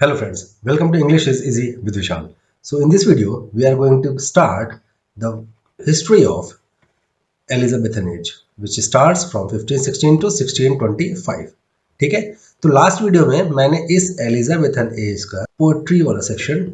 Hello friends, welcome to English is Easy with Vishal. So in this video, we are going to start the history of Elizabethan age, which starts from 1516 to 1625. ठीक है, तो last video में मैंने इस Elizabethan age का poetry वाला section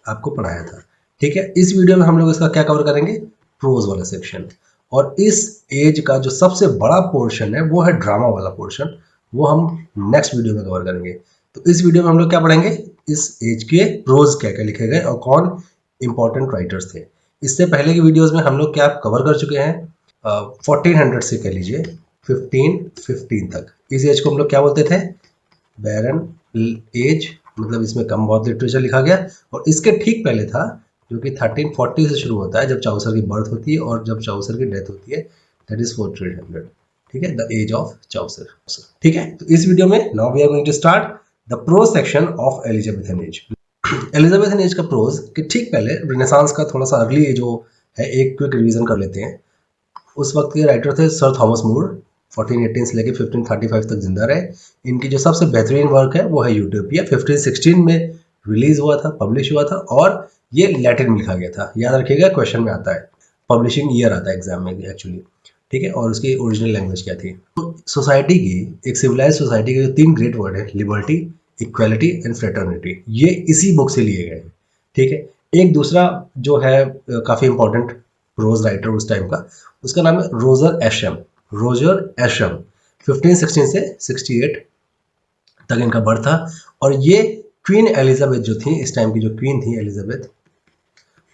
आपको पढ़ाया था। ठीक है, इस वीडियो में हम लोग इसका क्या कवर करेंगे, प्रोज वाला सेक्शन। और इस एज का जो सबसे बड़ा पोर्शन है वो है ड्रामा वाला पोर्शन, वो हम नेक्स्ट वीडियो में कवर करेंगे। तो इस वीडियो में हम लोग क्या पढ़ेंगे, इस एज के प्रोज क्या क्या लिखे गए और कौन इंपॉर्टेंट राइटर्स थे। इससे पहले की वीडियोस में हम लोग क्या कवर कर चुके हैं, 1400 से कह लीजिए 1515 तक। इस एज को हम लोग क्या बोलते थे, बैरन एज, मतलब इसमें कम बहुत लिटरेचर लिखा गया। और इसके ठीक पहले था जो कि 1340 से शुरू होता है, जब चाउसर की बर्थ होती है और जब चाउसर की डेथ होती है, दैट इज 1400। ठीक है, द एज ऑफ चाउसर। ठीक है, तो इस वीडियो में now we are going to start the prose section of Elizabethan age. Elizabethan age का प्रोज के ठीक पहले रिनेसांस का थोड़ा सा अर्ली जो है, एक क्विक रिवीजन कर लेते हैं। उस वक्त के राइटर थे सर थॉमस मूर, 1418 से लेकर 1535 तक जिंदा रहे। इनकी जो सबसे बेहतरीन वर्क है वो है यूटोपिया, 1516 में रिलीज हुआ था, पब्लिश हुआ था, और ये लैटिन में लिखा गया था। याद रखिएगा, क्वेश्चन में आता है, पब्लिशिंग ईयर आता है एग्जाम में एक्चुअली। ठीक है, और उसकी ओरिजिनल लैंग्वेज क्या थी। तो सोसाइटी की, एक सिविलाइज सोसाइटी के जो 3 ग्रेट वर्ड है, लिबर्टी, इक्वालिटी एंड फ्रेटर्निटी, ये इसी बुक से लिए गए हैं। ठीक है, एक दूसरा जो है काफी इंपॉर्टेंट प्रोज राइटर उस टाइम का, उसका नाम है रोजर एशम। रोजर एशम 1516 से 68 तक इनका बर्थ था। और ये क्वीन एलिजाबेथ जो थी, इस टाइम की जो क्वीन थी एलिजाबेथ,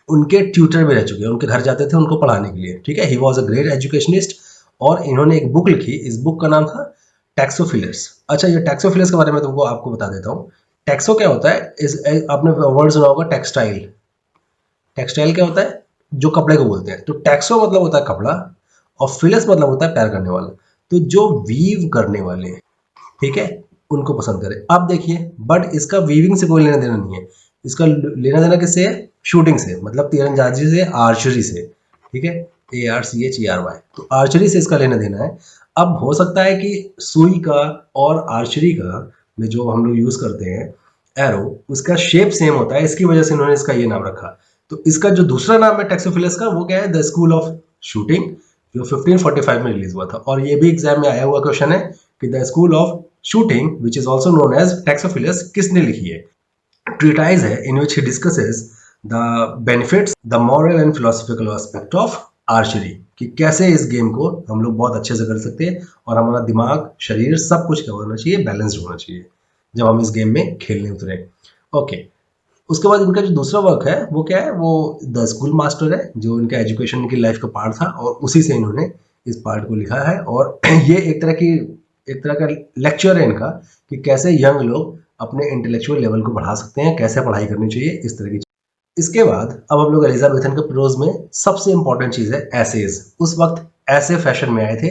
उनके ट्यूटर भी रह चुके हैं, उनके घर जाते थे उनको पढ़ाने के लिए। ठीक है, he was a great educationist. और इन्होंने एक बुक लिखी, इस बुक का नाम था टैक्सोफिलस। अच्छा, ये टैक्सोफिलस के बारे में तुमको आपको बता देता हूँ। टैक्सो क्या होता है, इस आपने वर्ड सुना होगा टेक्सटाइल। टेक्सटाइल क्या होता है, जो कपड़े को बोलते हैं। तो टैक्सो मतलब होता है कपड़ा, और फिलस मतलब होता है पैर करने वाला। तो जो वीव करने वाले हैं, ठीक है, उनको पसंद करें। अब देखिए, बट इसका वीविंग से कोई लेना देना नहीं है, इसका लेना देना किससे है, शूटिंग से, मतलब तीरंदाजी से, आर्चरी से। ठीक है, ARCHERY, तो आर्चरी से इसका लेना देना है। अब हो सकता है कि सुई का और आर्चरी का में जो हम लोग यूज करते हैं एरो, उसका शेप सेम होता है, इसकी वजह से इन्होंने इसका ये नाम रखा। तो इसका जो दूसरा नाम है टैक्सोफिलस का, वो क्या है, द स्कूल ऑफ शूटिंग, जो 1545 में रिलीज हुआ था। और ये भी एग्जाम में आया हुआ क्वेश्चन है कि the school of shooting which is also known as Toxophilus किसने लिखी है। ट्रीटाइज है in which he discusses the benefits, the moral and philosophical aspect of archery, कि कैसे इस गेम को हम लोग बहुत अच्छे से कर सकते हैं और हमारा दिमाग, शरीर, सब कुछ क्या होना चाहिए, बैलेंस्ड होना चाहिए जब हम इस गेम में खेलने उतरे। ओके, उसके बाद इनका जो दूसरा वर्क है वो क्या है, वो द स्कूल मास्टर है, जो इनका एजुकेशन की लाइफ का पार्ट था, और उसी से इन्होंने इस पार्ट को लिखा है। और ये एक तरह का लेक्चर है इनका, कि कैसे यंग लोग अपने इंटेलेक्चुअल लेवल को बढ़ा सकते हैं, कैसे पढ़ाई करनी चाहिए, इस तरह की। इसके बाद अब हम लोग एलिजाबेथन के प्रोज में सबसे इंपॉर्टेंट चीज है एसेज। उस वक्त ऐसे फैशन में आए थे,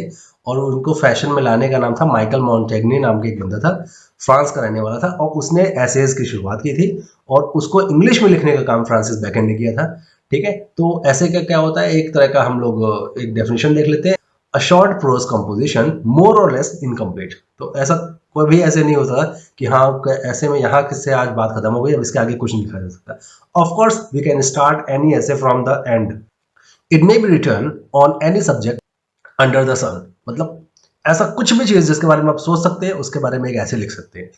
और उनको फैशन में लाने का नाम था माइकल मॉन्टेग्नी, नाम का एक बंदा था, फ्रांस का रहने वाला था, और उसने एसेज की शुरुआत की थी। और उसको इंग्लिश में लिखने का काम फ्रांसिस बेकन ने किया था। ठीक है, तो ऐसे का क्या होता है, एक तरह का हम लोग एक डेफिनेशन देख लेते हैं, अ शॉर्ट प्रोज कंपोजिशन मोर और लेस इनकम्प्लीट। तो ऐसा कोई भी ऐसे नहीं होता कि हाँ ऐसे में यहाँ किससे आज बात खत्म हो गई, अब इसके आगे कुछ नहीं लिखा जा सकता। Of course we can start any essay from the end, it may be written on any subject under the sun, मतलब ऐसा कुछ भी चीज जिसके बारे में आप सोच सकते हैं, उसके बारे में एक ऐसे लिख सकते हैं।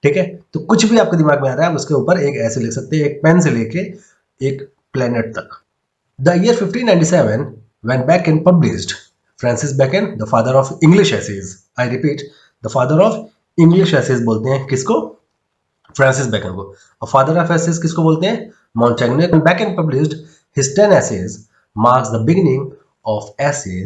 ठीक है, तो कुछ भी आपके दिमाग में आ रहा है, उसके ऊपर एक ऐसे लिख सकते हैं, एक पेन से लेके एक प्लेनेट तक। The year 1597 when Bacon published, Francis Bacon, the father of English essays, I repeat, the father of English essays बोलते हैं किसको, फ्रांसिस बेकन को। और फादर ऑफ एसेज किसको बोलते हैं, Montaigne. Bacon published his 10 essays, marks the beginning of essay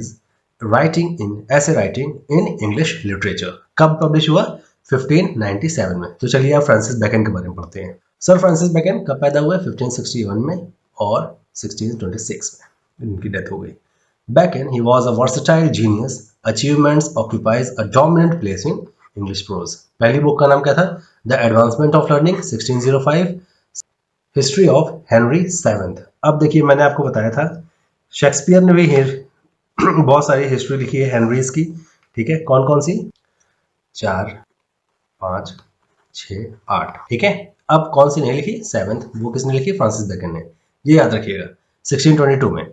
writing in English literature। कब publish हुआ, 1597 में। तो चलिए आप फ्रांसिस बेकन के बारे में पढ़ते हैं। सर फ्रांसिस बेकन कब पैदा हुए, 1561 में और 1626 में इनकी डेथ हो गई। Bacon, he was a versatile genius. Achievements occupies a dominant place in English prose. पहली बुक का नाम क्या था, The Advancement of Learning, 1605, History of Henry VII। अब देखिए, मैंने आपको बताया था शेक्सपियर ने भी बहुत सारी हिस्ट्री लिखी है हेनरीज की। ठीक है, कौन कौन सी, 4, 5, 6, 8, ठीक है। अब कौन सी नहीं लिखी, 7th, वो किसने लिखी, फ्रांसिस बेकन ने, ये याद रखिएगा। 1622 में।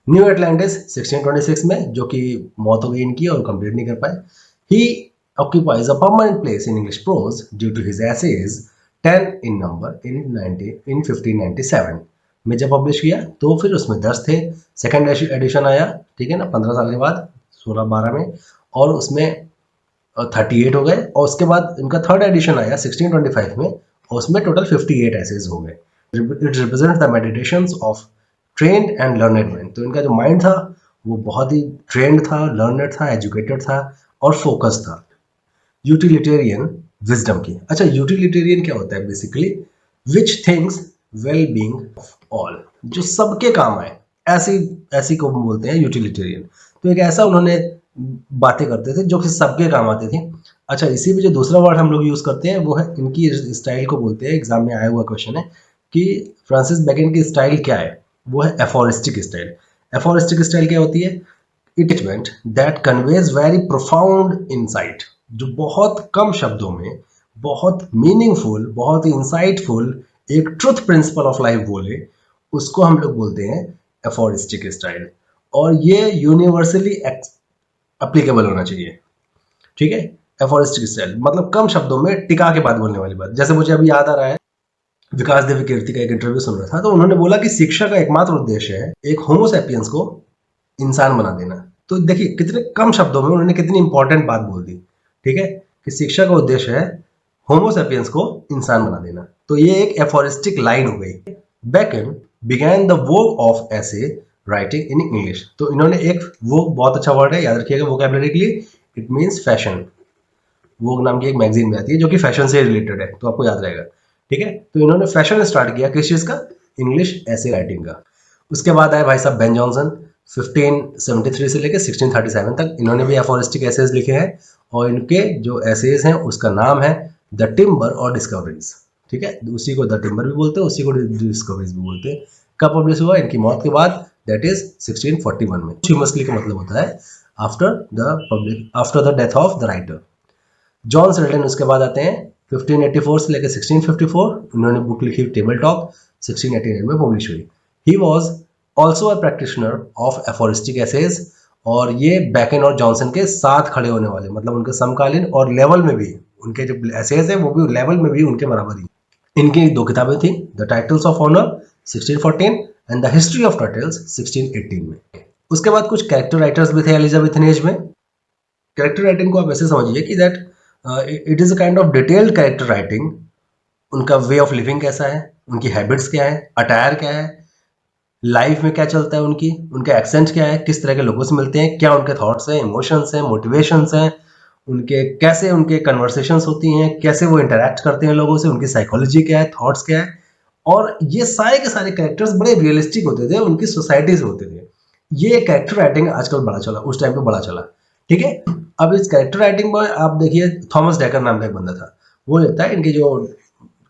न्यू एटलांटिस 1626 में, जो कि मौत हो गई इनकी और कंप्लीट नहीं कर पाए। ही occupies a permanent place in English prose due to his essays, 10 in number, in 1597 में जब पब्लिश किया तो फिर उसमें 10 थे। सेकेंड एडिशन आया, ठीक है ना, 15 साल के बाद 16-12 में, और उसमें 38 हो गए। और उसके बाद इनका थर्ड एडिशन आया 1625 में, और उसमें टोटल 58 एसेज हो गए। It represent the meditations of trained and learned man. तो इनका जो माइंड था वो बहुत ही ट्रेंड था, लर्नेड था, एजुकेटेड था और फोकस था। यूटिलिटेरियन विजडम की। अच्छा, यूटिलिटेरियन क्या होता है, basically which things well being of all, जो सबके काम आए, ऐसी ऐसी को बोलते हैं यूटिलिटेरियन। तो एक ऐसा उन्होंने बातें करते थे जो कि सबके काम आती थी। अच्छा, इसी में जो दूसरा वर्ड हम लोग यूज करते हैं वो है, इनकी स्टाइल को बोलते हैं, एग्जाम में आया हुआ क्वेश्चन है कि फ्रांसिस बेकन की स्टाइल क्या है, वो है एफोरिस्टिक स्टाइल। एफोरिस्टिक स्टाइल क्या होती है, it that conveys very profound insight, जो बहुत कम शब्दों में बहुत मीनिंगफुल, बहुत इंसाइटफुल एक ट्रुथ प्रिंसिपल ऑफ लाइफ बोले, उसको हम लोग बोलते हैं एफोरिस्टिक स्टाइल। और ये यूनिवर्सली एप्लीकेबल होना चाहिए, ठीक है। एफोरिस्टिक स्टाइल मतलब कम शब्दों में टिका के बात बोलने वाली बात। जैसे मुझे अभी याद आ रहा है, विकास देवी कीर्ति का एक इंटरव्यू सुन रहा था, तो उन्होंने बोला कि शिक्षा का एकमात्र उद्देश्य है एक होमोसेपियंस को इंसान बना देना। तो देखिए कितने कम शब्दों में उन्होंने कितनी इंपॉर्टेंट बात बोल दी, ठीक है, कि शिक्षा का उद्देश्य है होमोसेपियंस को इंसान बना देना। तो ये एक एफोरिस्टिक लाइन हो गई। Bacon began the work of essay writing in English. तो इन्होंने एक, वो बहुत अच्छा वर्ड है, याद रखिएगा वोकैबुलरी के लिए, इट मीन्स फैशन। वो नाम की एक मैगजीन में आती है जो कि फैशन से रिलेटेड है, तो आपको याद रहेगा, ठीक है। तो इन्होंने फैशन स्टार्ट किया किस चीज का, इंग्लिश ऐसे राइटिंग का। उसके बाद आए भाई साहब बेन जॉनसन, 1573 से लेकर 1637 तक इन्होंने भी एफोरिस्टिक एसेज लिखे हैं, और इनके जो एसेज हैं उसका नाम है द टिम्बर और डिस्कवरीज, ठीक है। उसी को द टिम्बर भी बोलते हैं, उसी को डिस्कवरीज भी बोलते हैं। कब पब्लिश हुआ, इनकी मौत के बाद, दैट इज 1641 में। फेमसली का मतलब होता है after the death of the writer. John Selton उसके बाद आते हैं 1584 से लेकर 1654, उन्होंने बुक लिखी टेबल टॉक, 1689 में पब्लिश हुई। He was also a practitioner of aphoristic essays, और ये बेकन और जॉनसन के साथ खड़े होने वाले, मतलब उनके समकालीन और लेवल में भी, उनके जो एसेज है वो भी लेवल में भी उनके बराबर ही। इनकी दो किताबें थी, the titles of honour 1614 and the history of turtles 1618 में। उसके बाद कुछ कैरेक्टर राइटर्स भी थे एलिजाबेथन एज में। कैरेक्टर राइटिंग को आप ऐसे समझिए कि that it is a kind of detailed character writing. उनका वे ऑफ लिविंग कैसा है, उनकी हैबिट्स क्या है, अटायर क्या है, लाइफ में क्या चलता है, उनकी उनके एक्सेंट क्या है, किस तरह के लोगों से मिलते हैं, क्या उनके थॉट्स हैं, इमोशंस हैं, मोटिवेशंस हैं, उनके कैसे उनके कन्वर्सेशंस होती हैं, कैसे वो इंटरेक्ट करते हैं लोगों से, उनकी साइकोलॉजी क्या है, थॉट्स क्या है। और ये सारे के सारे कैरेक्टर्स बड़े रियलिस्टिक होते थे, उनकी सोसाइटी से होते थे। ये कैरेक्टर राइटिंग आजकल बड़ा चला, उस टाइम पे बड़ा चला, ठीक है। अब इस कैरेक्टर राइटिंग में आप देखिए, थॉमस डेकर नाम का एक बंदा था, वो लिखता है, इनके जो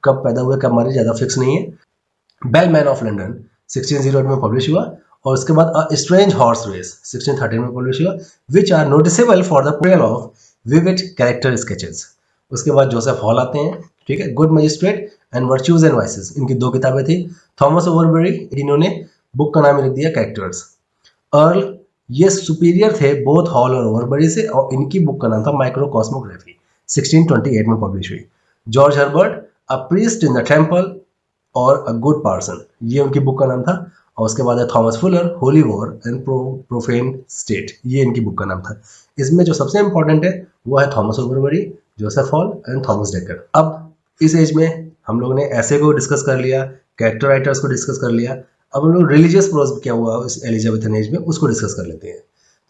कब पैदा हुए कब मरे ज़्यादा फिक्स नहीं है। बेल मैन ऑफ लंडन 1608 में पब्लिश हुआ, और उसके बाद अ स्ट्रेंज हॉर्स रेस 1613 में पब्लिश हुआ, which are noticeable for the portrayal of vivid character sketches. उसके बाद जोसेफ हॉल आते हैं, ठीक है, good magistrate and virtues and vices, इनकी दो किताबें थी। थॉमस ओवरबरी, इन्होंने बुक का नाम ही लिख दिया कैरेक्टर्स। अर्ल, ये सुपीरियर थे बोथ हॉल और ओवरबरी से, और इनकी बुक का नाम था माइक्रोकॉस्मोग्राफी, 1628 में पब्लिश हुई। George Herbert, a priest in the temple और अ गुड पार्सन, ये उनकी बुक का नाम था। और उसके बाद है Thomas Fuller, holy war and profane state, ये इनकी बुक का नाम था। इसमें जो सबसे इंपॉर्टेंट है वो है Thomas Overbury, Joseph Hall and Thomas Dekker. अब इस एज में हम लोग ने ऐसे को डिस्कस कर लिया, कैरेक्टर राइटर्स को डिस्कस कर लिया। अब हम लोग रिलीजियस प्रोज क्या हुआ इस एलिजाबेथन एज में, उसको डिस्कस कर लेते हैं।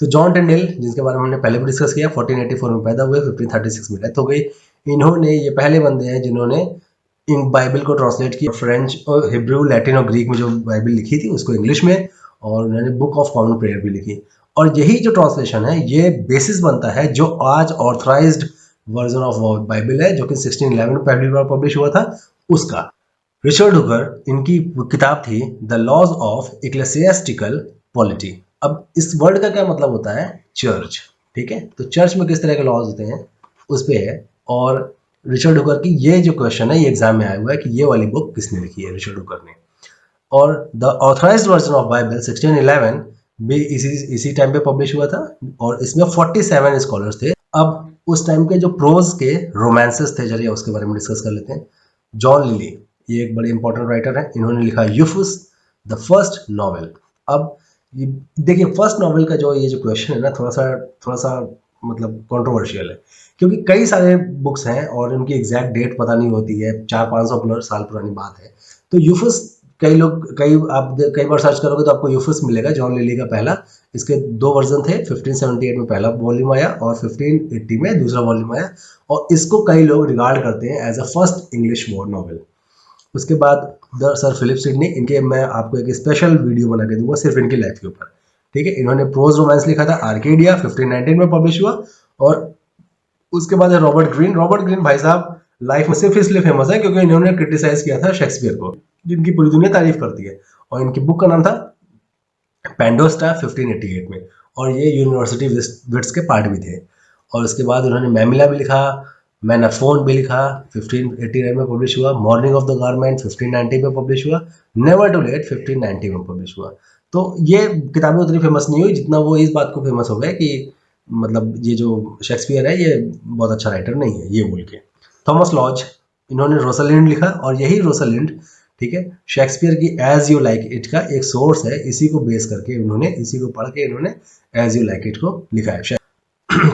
तो जॉन टिंडेल, जिनके बारे में हमने पहले भी डिस्कस किया, 1484 में पैदा हुए, 1536 में डेथ हो गई। इन्होंने, ये पहले बंदे हैं जिन्होंने इन बाइबल को ट्रांसलेट किया, फ्रेंच और हिब्रू, लैटिन और ग्रीक में जो बाइबल लिखी थी उसको इंग्लिश में, और उन्होंने बुक ऑफ कॉमन प्रेयर भी लिखी। और यही जो ट्रांसलेशन है ये बेसिस बनता है जो आज ऑथराइज्ड वर्जन ऑफ बाइबल है, जो कि 1611 में पहली बार पब्लिश हुआ था, उसका। रिचर्ड हुकर, इनकी किताब थी द लॉज ऑफ इक्लेसियास्टिकल पॉलिटी। अब इस वर्ड का क्या मतलब होता है, चर्च, ठीक है। तो चर्च में किस तरह के लॉज होते हैं उस पे है। और रिचर्ड हुकर की ये जो क्वेश्चन है ये एग्जाम में आया हुआ है कि ये वाली बुक किसने लिखी है, रिचर्ड हुकर ने। और the authorised version of Bible 1611 भी इसी टाइम पे पब्लिश हुआ था और इसमें 47 स्कॉलर्स थे। अब उस टाइम के जो प्रोज के रोमांसेस थे, चलिए उसके बारे में डिस्कस कर लेते हैं। जॉन लिली, ये एक बड़े इंपॉर्टेंट राइटर है, इन्होंने लिखा यूफुस द फर्स्ट नॉवेल। अब देखिए फर्स्ट नॉवेल का जो ये जो क्वेश्चन है ना, थोड़ा सा मतलब कंट्रोवर्शियल है, क्योंकि कई सारे बुक्स हैं और उनकी एग्जैक्ट डेट पता नहीं होती है, 400-500 साल पुरानी बात है। तो यूफुस कई बार सर्च करोगे तो आपको यूफुस मिलेगा, जॉन लिली का पहला। इसके 2 वर्जन थे, 1578 में पहला वॉल्यूम आया और 1580 में दूसरा वॉल्यूम आया, और इसको कई लोग रिगार्ड करते हैं as a first English war novel. उसके बाद द सर फिलिप सिडनी, इनके मैं आपको एक स्पेशल वीडियो बना के दूंगा सिर्फ इनकी लाइफ के ऊपर, ठीक है। इन्होंने प्रोज रोमांस लिखा था, आर्केडिया 1519 में पब्लिश हुआ। और उसके बाद है रॉबर्ट ग्रीन। रॉबर्ट ग्रीन भाई साहब लाइफ में सिर्फ इसलिए फेमस है क्योंकि इन्होंने क्रिटिसाइज किया था शेक्सपियर को, जिनकी पूरी दुनिया तारीफ करती है। और इनकी बुक का नाम था पेंडोस्टा 1588 में, और ये यूनिवर्सिटी विट्स के पार्ट भी थे। और उसके बाद उन्होंने मैमिला भी लिखा, मैनाफोन भी लिखा, 1589 में पब्लिश हुआ। मॉर्निंग ऑफ द गारमेंट 1590 में पब्लिश हुआ। नेवर टू लेट 1590 में पब्लिश हुआ। तो ये किताबें उतनी फेमस नहीं हुई जितना वो इस बात को फेमस हो गए कि मतलब ये जो शेक्सपियर है ये बहुत अच्छा राइटर नहीं है, ये बोल के। थॉमस लॉज, इन्होंने रोसलिंड लिखा, और यही रोसलिंड, ठीक है, शेक्सपियर की एज यू लाइक इट का एक सोर्स है। इसी को बेस करके इन्होंने, इसी को पढ़ के इन्होंने एज यू लाइक इट को लिखा है।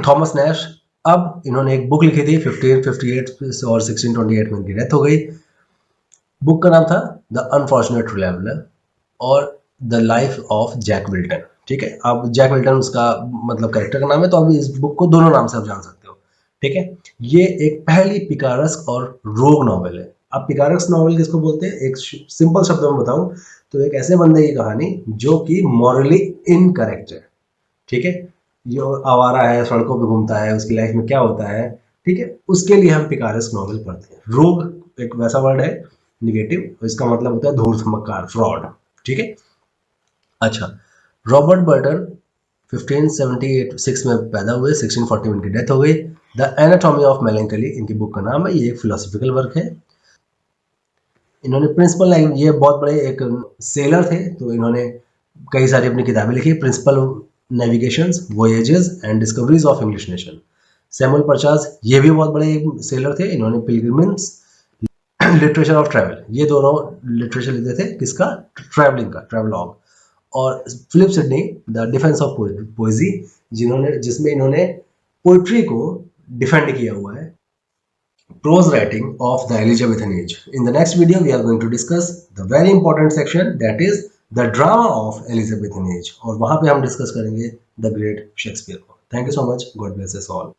थॉमस नैश, अब इन्होंने एक बुक लिखी थी 1558 और 1628 में इनकी डेथ हो गई। बुक का नाम था द अनफॉर्चुनेट ट्रैवलर और the life of Jack Wilton, ठीक है। अब जैक विल्टन उसका मतलब कैरेक्टर का नाम है, तो अब इस बुक को दोनों नाम से आप जान सकते हो, ठीक है। ये एक पहली पिकारेस्क और रोग नॉवेल है। अब पिकारेस्क नॉवेल किसको बोलते हैं, एक सिंपल शब्दों में बताऊं तो एक ऐसे बंदे की कहानी जो कि मॉरली इनकरेक्ट है, ठीक है। जो आवारा है, सड़कों पे घूमता है, उसकी लाइफ में क्या होता है, ठीक है, उसके लिए हम पिकारेस्क नॉवेल पढ़ते हैं। रोग एक वैसा वर्ड है निगेटिव, इसका मतलब होता है धूर्त मक्कार, फ्रॉड, ठीक है। अच्छा, रॉबर्ट बर्टन 1576 में पैदा हुए, 1640 में इनकी डेथ हो गई। द एनाटॉमी ऑफ मेलैंकोली इनकी बुक का नाम है, ये एक फिलोसॉफिकल वर्क है। इन्होंने प्रिंसिपल लाइन, ये बहुत बड़े एक सेलर थे, तो इन्होंने कई सारी अपनी किताबें लिखी, Principal Navigations, Voyages and Discoveries of English Nation. Samuel Purchas, ये भी बहुत बड़े सेलर थे, इन्होंने पिलग्रिम्स, लिटरेचर ऑफ ट्रैवल, ये दोनों लिटरेचर लिखते थे, किसका, ट्रैवलिंग का, ट्रैवलॉग। और Philip Sidney, the defence of poesy, जिसमें इन्होंने पोइट्री को डिफेंड किया हुआ है, prose writing of the Elizabethan age. In the next video, we are going to discuss the very important section, that is the drama of Elizabethan age. और वहाँ पे हम डिस्कस करेंगे द ग्रेट शेक्सपियर को। Thank you so much, God bless us all.